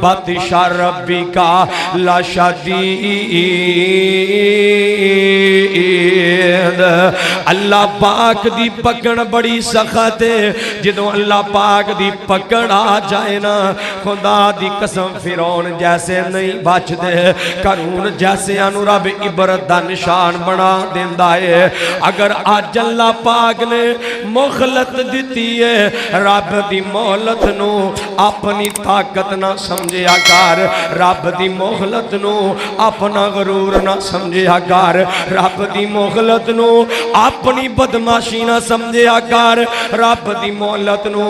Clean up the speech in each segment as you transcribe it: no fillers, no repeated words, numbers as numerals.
بطش ربک لشدید۔ اللہ پاک دی پکڑ بڑی سخت ہے، جدوں اللہ پاک دی پکڑ آ جائے نا، خدا دی قسم فرعون جیسے نہیں بچ دے، قارون جیسے انو رب عبرت دا نشان بنا دیندا ہے۔ اگر آج اللہ پاک نے مہلت دیتی ہے، رب دی مہلت نو اپنی طاقت نہ سمجھیا کر، رب دی مہلت نو اپنا غرور نہ سمجھیا کر، رب دی مہلت نو اپنی بدماشی نہ سمجھیا کر، رب دی مہلت نو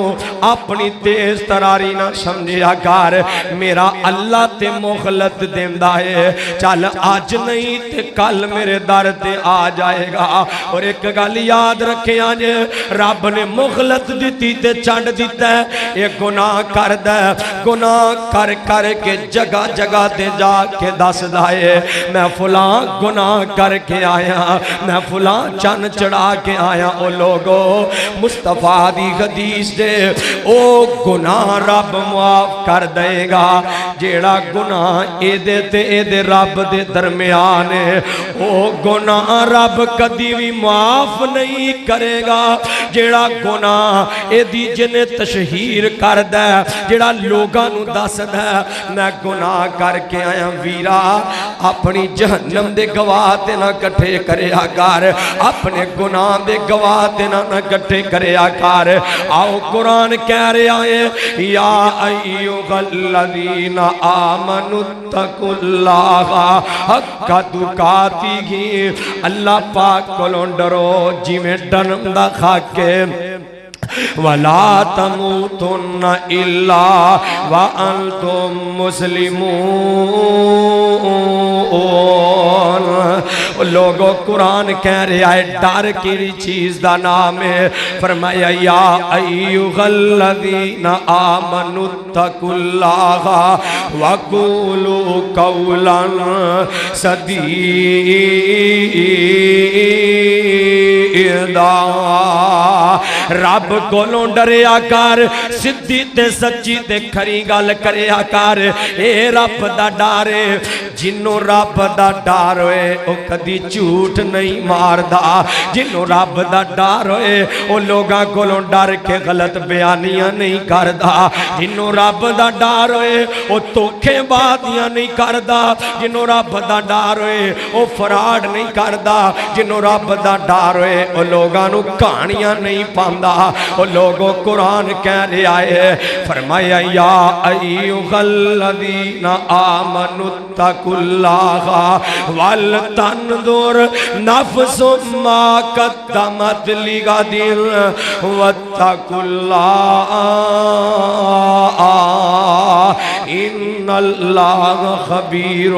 اپنی تیز تراری نہ سمجھیا کر۔ میرا اللہ تے مہلت دیندا ہے، چل آج نہیں تے کل میرے در تے آ جائے گا۔ اور ایک گل یاد رکھے آج، رب نے مہلت دیتی تے چنڈ دیتا ہے، یہ گناہ کر دے، گناہ کر کر کے جگہ جگہ تے جا کے دس دائے میں فلاں گناہ کر کے آیا، میں فلاں چن چڑھا کے آیا۔ او لوگو مصطفیٰ دی حدیث دے او گناہ رب معاف کر دے گا، جیڑا گناہ اے دے تے اے دے رب دے درمیان ہے، او گناہ رب کدی بھی معاف نہیں کرے گا۔ جیڑا گناہ اے دی جنہیں تشہیر کر دے، جیڑا لوگاں نو دس دے میں گناہ کر کے آیا، ویرا اپنی جہنم دے گواہ تے نہ کٹھے کرے آکار، اپنے گناہ دے گواہ تے نہ کٹھے کرے آکار۔ آؤ قرآن کہہ رہے آئے یا ایھا الذین آمنوا اتقوا اللہ حق تقاتہ، اللہ پاک کولوں ڈرو جی میں ڈرن دا خاکے، وَلَا تَمُوتُنَّ إِلَّا وَأَنْتُمْ مُسْلِمُونَ۔ لوگو قرآن کہہ رہے آئے ڈر کی چیز دا نام ہے، فرمایا یا ایھا الذین آمنوا اتقوا اللہ وقولوا قولا سدیدا۔ رب کولوں ڈریا کر، سدھی تے سچی تے کھری گل کریا کر، اے رب دا ڈر ہے۔ جنوں رب دا ڈر ہوئے او کدی جھوٹ نہیں ماردا، جنوں رب دا ڈر ہوئے او لوگاں کولوں ڈر کے غلط بیانیاں نہیں کردا، جنوں رب دا ڈر ہوئے او دھوکے بازیاں نہیں کردا، جنوں رب دا ڈر ہوئے او فراڈ نہیں کردا، جنوں رب دا ڈر ہوئے او لوگاں نو کہانیاں نہیں پاندا۔ او لوگوں قرآن کہہ رہے آئے، فرمایا یا ایھا الذین آمنوا اتقوا اللہ ولتنظر نفس ما قدمت لغد واتقوا اللہ ان اللہ خبیر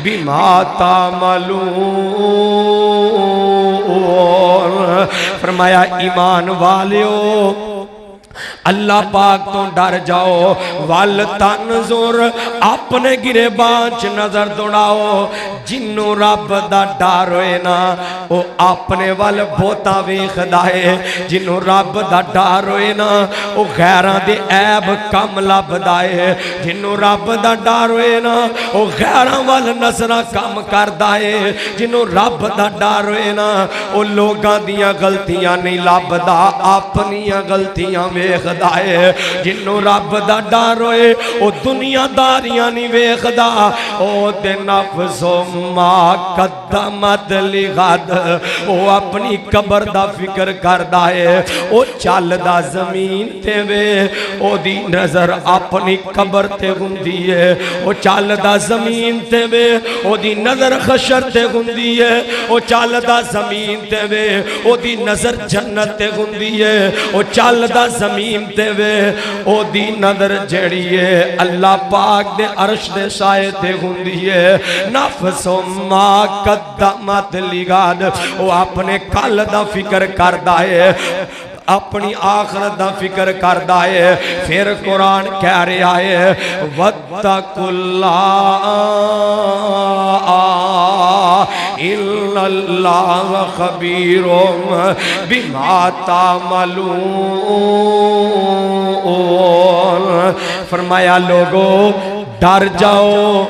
بما تعملون۔ فرمایا ایمان والیو اللہ پاک تو ڈر جاؤ، وَلْتَنْظُرْ اپنے گریبان چ نظر دوڑاؤ، جنوں رب دا ڈر ہوئے نا وہ اپنے وال بہتا ویکھدا ہے، جنوں رب دا ڈر ہوئے نا وہ غیراں دے عیب کم لبدا ہے، جنوں رب دا ڈر ہوئے نا وہ غیراں وال نظراں کم کردا ہے، جنوں رب دا ڈر ہوئے نا وہ لوگاں دیاں غلطیاں نہیں لبدا، اپنیاں غلطیاں ویکھدا ہے، جنوں رب دا ڈر ہوئے او دنیا داریاں نہیں ویکھدا، او تے نفس ما قدمت لغد، او اپنی قبر دا فکر کردا ہے، او چلدا زمین تے وے او دی نظر اپنی قبر تے ہوندی ہے، او چلدا زمین تے وے او دی نظر حشر تے ہوندی ہے، او چلدا زمین تے وے او دی نظر جنت تے ہوندی ہے، او چلدا زمین تے وے او دی نظر جڑی ہے اللہ پاک دے عرش دے سائے تے ہوندی ہے۔ نفس ما قدمت لغد، او اپنے کل دا فکر کردا ہے، اپنی آخرت دا فکر کردا ہے۔ پھر قرآن کہہ رہا ہے وَاتَّقُوا اللَّهَ ان اللہ خبیر بما تعملون۔ فرمایا لوگو ڈر جاؤ،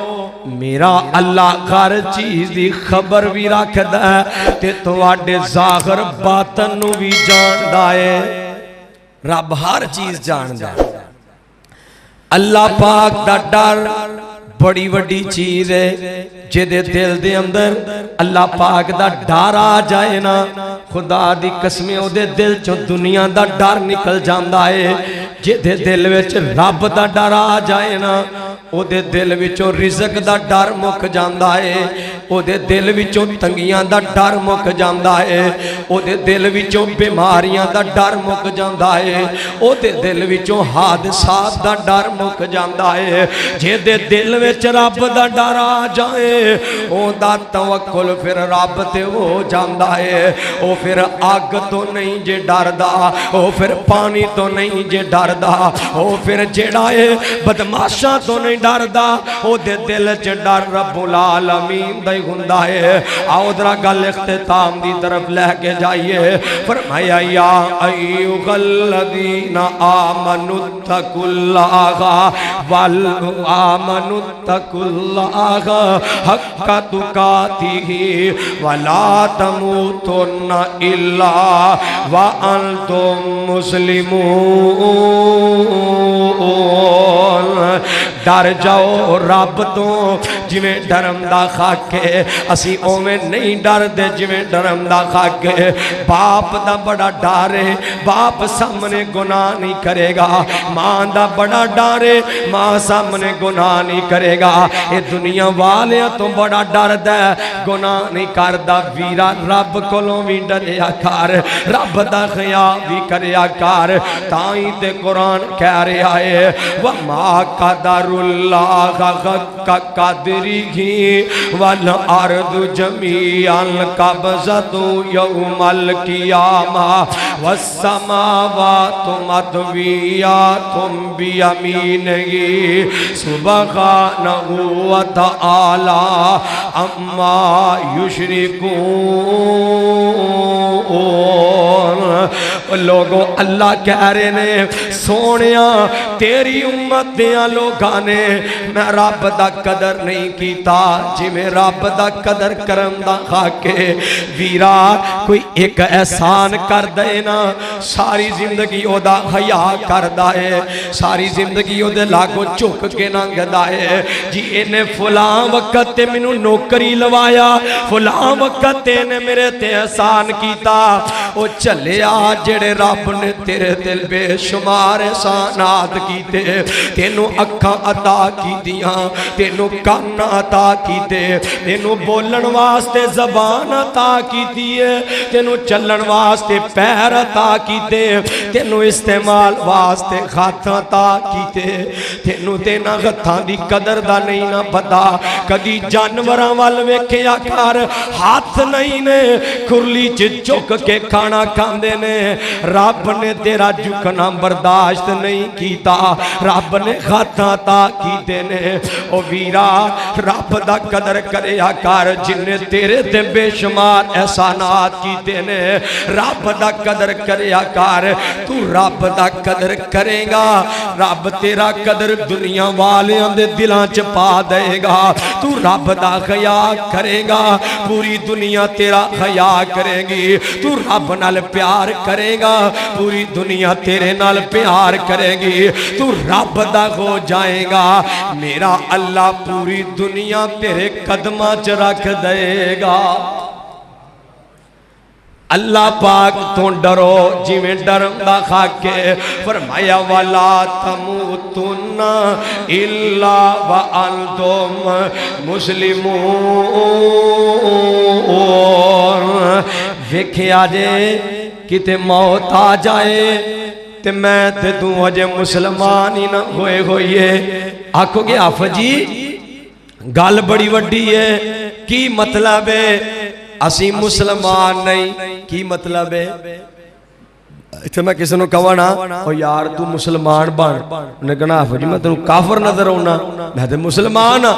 میرا اللہ ہر چیز دی خبر بھی رکھدا ہے تے تواڈے ظاہر باطن نو بھی جاندا ہے۔ رب ہر چیز جاندا ہے۔ اللہ پاک دا ڈر بڑی وڈی چیز ہے، جدے دل دے اندر اللہ پاک دا ڈر آ جائے نا، خدا دی قسم او دے دل چوں دنیا دا ڈر نکل جاندا ہے۔ جدے دل وچ رب دا ڈر آ جائے نا، او دے دل وچوں رزق دا ڈر مک جاندا ہے، او دے دل وچوں تنگیاں دا ڈر مک جاندا ہے، او دے دل وچوں بیماریاں دا ڈر مک جاندا ہے، او دے دل وچوں حادثات دا ڈر مک جاندا ہے۔ جے دے دل وچ رب دا ڈر آ جائے، او دا توکل پھر رب تے ہو جاندا ہے۔ او پھر آگ تو نہیں جے ڈردا، او پھر پانی تو نہیں جے ڈردا، او پھر جیڑا ہے بدماشاں تو نہیں ڈردا، او دے دل چ ڈر رب العالمین دا ہی ہوندا ہے۔ آؤ ذرا گل اختتام دی طرف لے کے جائیے۔ فرمایا یا ایھا الذین آمنوا اتقوا اللہ اتقوا اللہ حق تقاتہ ولا تموتن الا وانتم مسلمون۔ ڈر جاؤ رب تو جویں ڈرم دا خاک ہے، اسی اوویں نہیں ڈر دے جویں ڈرم دا خاک ہے۔ باپ دا بڑا ڈر ہے، باپ سامنے گناہ نہیں کرے گا۔ ماں دا بڑا ڈر ہے، ماں سامنے گناہ نہیں کرے گا۔ اے دنیا والیاں تو بڑا ڈر دے، گناہ نہیں کردا۔ ویرا رب کولوں وی ڈریا کر، رب دا خیال بھی کریا کر۔ تائیں تے قرآن کہہ رہا ہے وما قدر اللہ حق قدرہ والارض جمیعا قبضۃ یوم القیامہ والسماوات مطویات بیمینہ سبحانہ وتعالی عما یشرکون۔ لوگوں اللہ کہہ رہے نے سونیاں تیری امت دیاں لوگاں نے میں رب دا قدر نہیں کیتا جی میں رب دا قدر کرم دا خاکے۔ ویرا کوئی ایک احسان کر دے نا، ساری زندگی او دا حیا کر دائے، ساری زندگی او دے لاگو چک کے نہ گدائے۔ جی اینے فلاں وقت تے منو نوکری لوایا، فلاں وقت تے نے میرے تے احسان کیتا۔ او چلے آ جڑے رب نے تیرے دل بے شمار احسانات کیتے، تینو اکھاں عطا کی دیاں، تینو کان عطا کیتے، تینو بولن واسطے زبان عطا کیتی ہے، تینو چلن واسطے پیر عطا کیتے، تینو استعمال واسطے ہاتھ عطا کیتے۔ تینو تینا ہتھاں دی قدر دا نہیں نہ پتا۔ کدی جانوراں وال ویکھیا کر، ہاتھ نہیں نے کھرلی چ چک کے کھانا کھاندے نے۔ رب نے تیرا جھکنا برداشت نہیں کیتا، رب نے ہاتھ عطا کیتے نے۔ او ویرا رب دا قدر کریا کر، جن نے تیرے تے بے شمار احسانات کیتے نے۔ رب دا قدر کریا کر، تو رب دا قدر کرے گا، رب تیرا قدر دنیا والیاں دے دلاں چ پا دے گا۔ تو رب دا خیال کرے گا، پوری دنیا تیرا خیال کرے گی۔ تو رب نال پیار کرے گا، پوری دنیا تیرے نال پیار کرے گی۔ تو رب دا ہو جائے گا، میرا اللہ پوری دنیا تیرے قدماں چ رکھ دے گا۔ اللہ پاک تو ڈرو جی میں ڈرم دا خاکے۔ فرمایا وَلَا تَمُوتُنَّ إِلَّا وَأَنْتُمْ مُسْلِمُونَ۔ ویکھیا جے کتے موت آ جائے تے میں تے تو اجے مسلمان ہی نہ ہوئے ہوئیے۔ آکھو گے آف جی گل بڑی وڈی ہے، کی مطلب ہے اسی مسلمان نہیں؟ کی مطلب ہے؟ اتھے میں کسی نے کہا نا او یار تو مسلمان بان، انہیں کہنا آف جی میں تنہوں کافر نظر ہونا، میں تے مسلمان ہاں۔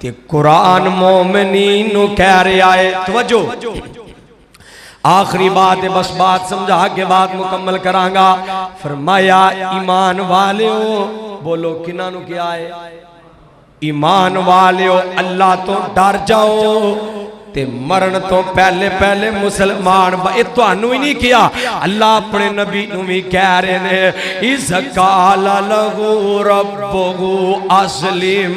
تے قرآن مومنین نو کہہ رہا ہے. توجہ آخری بات ہے، بس بات سمجھا کے بعد مکمل کرانگا. فرمایا ایمان والیو، بولو کنہ نو کیا ہے؟ ایمان والیو اللہ تو ڈر جاؤ تے مرن تو پہلے پہلے مسلمان اتوانو ہی نہیں کیا، اللہ اپنے نبی نو بھی کہہ رہے نے اِذْ قَالَ لَهُ رَبُّهُ أَسْلِمْ.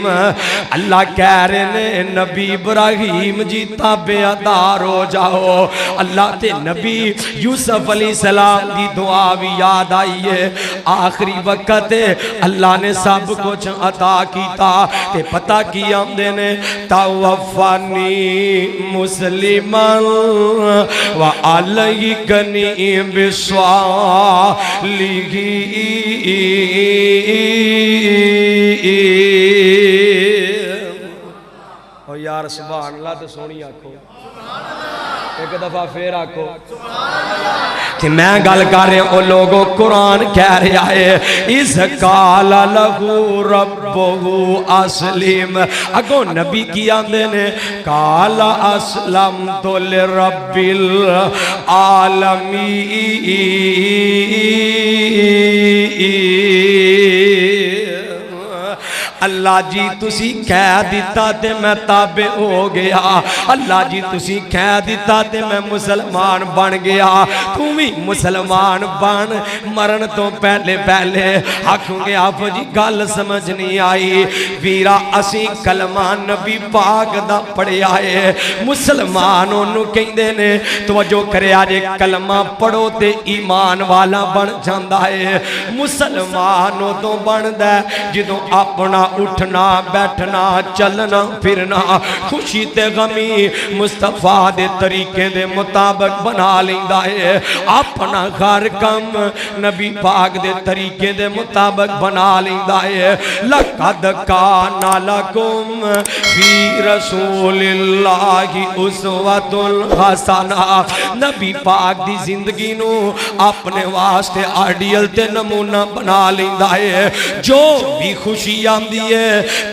اللہ کہہ رہے نے نبی ابراہیم جی تابعدار ہو جاؤ. اللہ تے نبی یوسف علیہ السلام دی دعا بھی یاد آئی ہے. آخری وقت اللہ نے سب کچھ عطا کیتا تے پتہ کی آمدے نے توفانی مسلمان وعلیکنی بصالحین. او یار سبحان اللہ تو سونی آکھو، ایک دفعہ پھر آکھو. کہ میں گل کر رہے ہیں او لوگوں قرآن کہہ رہا ہے اِذْ قَالَ لَهُ رَبُّهُ أَسْلِمْ. اگو نبی کی آندے نے قَالَ أَسْلَمْتُ لِرَبِّ الْعَالَمِينَ. اللہ جی تسی کہہ دیتا تے میں تابع ہو گیا. اللہ جی تسی کہہ دیتا تے میں مسلمان بن گیا. تم بھی مسلمان بن. مرن تو پہلے پہلے آکھوں گے آپ جی گل سمجھ نہیں آئی. ویرا اسی کلمہ نبی پاک دا پڑھے آئے مسلمان انہوں کہندے نے. توجہ کرے آجے کلمہ پڑھو تے ایمان والا بن جاندہ ہے. مسلمانوں تو بن دے جدوں اپنا اٹھنا بیٹھنا چلنا پھرنا خوشی تے غمی مصطفیٰ دے طریقے دے مطابق بنا لیندہ ہے. اپنا گھر کم نبی پاک دے طریقے دے مطابق بنا لیندہ ہے. لَقَدْ كَانَ لَكُمْ فِي رَسُولِ اللَّهِ أُسْوَةٌ حَسَنَةٌ. نبی پاک دی زندگی نو اپنے واسطے آئیڈیل تے نمونہ بنا لیندہ ہے. جو بھی خوشی آمدی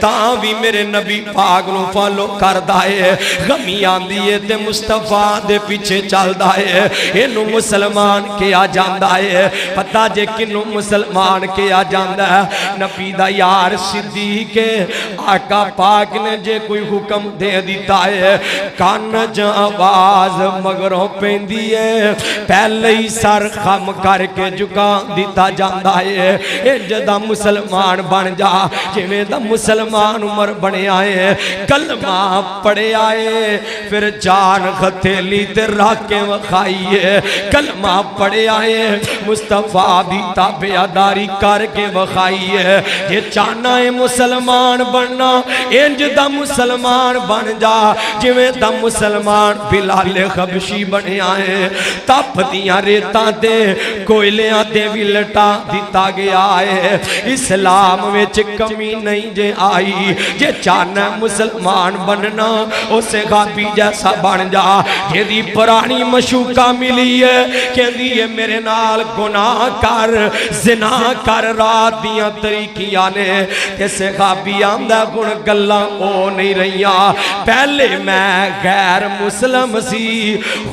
تاں بھی میرے نبی پاک نو فالو کردہ ہے. غمی آندی ہے تے مصطفیٰ دے پیچھے چلدہ ہے. انہوں مسلمان کیا جاندہ ہے. پتہ جے کنوں مسلمان کیا جاندہ ہے. نبی دا یار صدیق آقا پاک نے جے کوئی حکم دے دیتا ہے کان جا آواز مگروں پیندی ہے پہلے ہی سر خم کر کے جھکا دیتا جاندہ ہے. جدہ مسلمان بن جا جویں دا مسلمان عمر بنے آئے کلمہ پڑھے آئے پھر جان غتیلی تے راکے وخائیے. کلمہ پڑھے آئے مصطفیٰ دی تابعداری کر کے وخائیے. یہ چاہنا ہے مسلمان بننا انج دا مسلمان بن جا جویں دا مسلمان بلال حبشی بنے آئے. تپ دیاں ریتاں تے کوئلیاں تے بھی لٹا دیتا گیا ہے. اسلام میں کمی نہیں جے آئی. جے چاہنا مسلمان بننا اسے غابی جیسا بن جا. یہ دی پرانی مشوقہ ملی ہے کہندی ہے میرے نال گناہ کر زنا کر رات دیاں طریقیاں نے کسے غابی آمدہ گن گلہ او نہیں رہیاں. پہلے میں غیر مسلم سی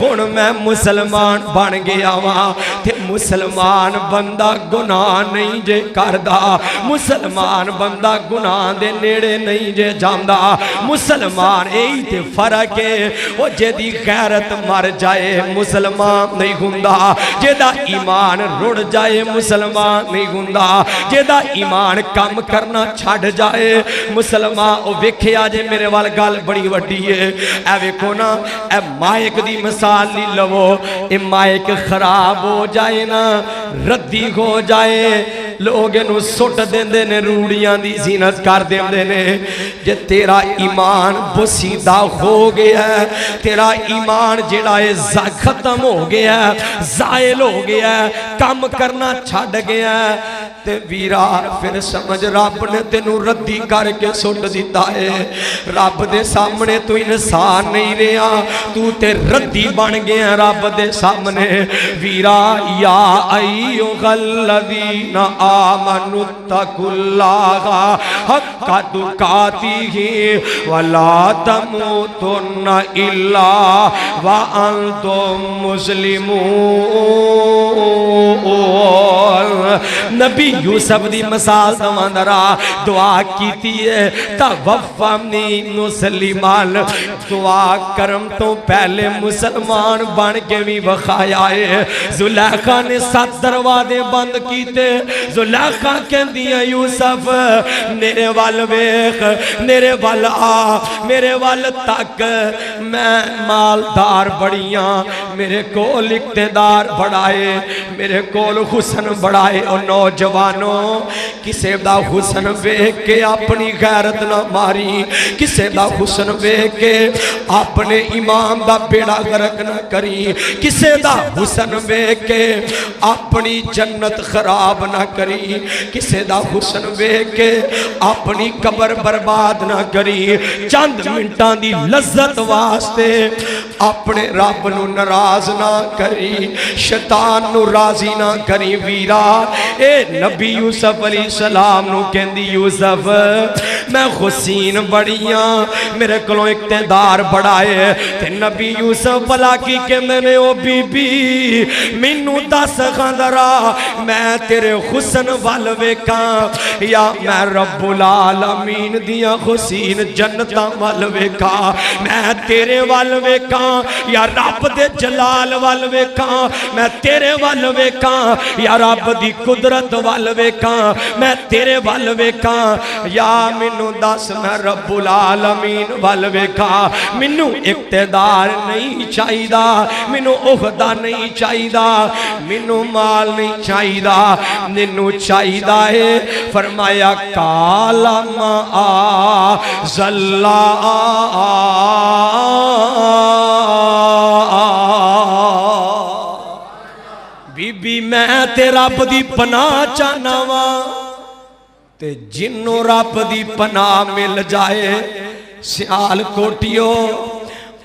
گن میں مسلمان بن گیا وہاں تے مسلمان بندہ گناہ نہیں جے کردہ. مسلمان بندہ گناہ دے نیڑے نہیں جے جاندہ. مسلمان ایہی تے فرق ہے وہ جدی غیرت مر جائے مسلمان نہیں گندہ. جدہ ایمان رڑ جائے مسلمان نہیں گندہ. جدہ ایمان کم کرنا چھڑ جائے مسلمان او ویکھے آجے میرے والگال بڑی وڈی ہے. اے ویکھو نا اے مائک دی مثال لی لو. اے مائک خراب ہو جائے نا ردی ہو جائے لوگ انہوں سٹ دیندے نے روڑیاں دی زینت کر دیندے نے. جے تیرا ایمان بسیدہ ہو گیا ہے تیرا ایمان جڑا ہے ختم ہو گیا ہے زائل ہو گیا ہے کم کرنا چھڑ گیا ہے تے ویرا پھر سمجھ رب نے تینوں ردی کر کے سٹ دیتا ہے. رب دے سامنے تو انسان نہیں رہا تو تے ردی بن گیا رب دے سامنے. ویرا یا ایوہ الذین آمنوا اتقوا اللہ حق تقاتی فِيهِ وَلَا تَمُوتُنَّ إِلَّا وَأَنْتُمْ مُسْلِمُونَ نبی یوسف دی مثال دواندرا دعا کیتی ہے توفنی مسلمان دعا کرم تو پہلے مسلمان بن کے بھی وخایا ہے زلیخا نے 7 دروازے بند کیتے زلیخا کہندی ہے یوسف میرے وال ویخ میرے وال آ میرے وال تک میں مالدار بڑیاں میرے کول اقتدار بڑھائے میرے کول حسن بڑھائے اور نوجوانوں کسے دا حسن ویکھ کے اپنی غیرت نہ ماری کسے دا حسن ویکھ کے اپنے امام دا بیڑا غرق نہ کری کسے دا حسن ویکھ کے اپنی جنت خراب نہ کری کسے دا حسن ویکھ کے اپنی قبر برباد نہ کری چند منٹاں دی لذت واسطے اپنے رب نو ناراض نہ کری شیطان نو راضی نہ کری ویرا اے نبی یوسف علیہ السلام نو کہندی یوسف میں حسین بڑیاں میرے کلوں اقتدار بڑھائے تے نبی یوسف بلا کی کہ میں نے او بی بی مینو دس خاندرا میں تیرے حسن وال ویکھاں یا میں رب العالمین دیا حسین جنتاں وال ویکھاں میں تیرے وال ویکھاں یا رب دے جلال وال ویکھاں میں تیرے وال ویکھاں یا رب دی قدرت وال ویکھاں میں تیرے وال ویکھاں یا مینوں دس میں رب العالمین وال ویکھاں مینوں اقتدار نہیں چاہیدا مینوں عہدہ نہیں چاہیدا مینوں مال نہیں چاہیدا مینوں چاہیدا ہے فرمایا کالا ما زلا بی بی میں تے رب دی پناہ چاہنا وا تے جنوں رب دی پناہ مل جائے سیال کوٹیو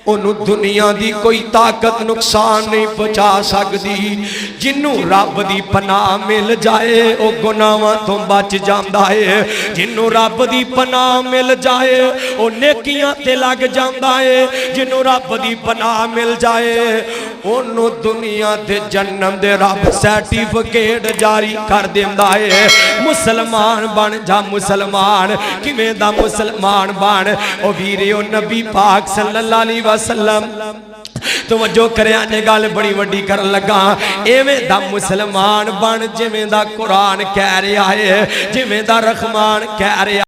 انہوں دنیا دی کوئی طاقت نقصان نہیں پہنچا سکتی جنوں رب دی پناہ مل جائے او گناہاں تو بچ جاندا ہے جنوں رب دی پناہ مل جائے او نیکیاں تے لگ جاندا ہے جنوں رب دی پناہ مل جائے انہوں دنیا تے جنم دے رب سرٹیفکیٹ جاری کر دیندا ہے مسلمان بن جا مسلمان کیویں دا مسلمان بن او ویرے او نبی پاک صلی اللہ علیہ وسلم توجہ کرے آنے گال بڑی وڈی کر لگا ایویں دا مسلمان بن جویں دا قرآن کہہ رہا ہے جویں دا رحمان کہہ رہا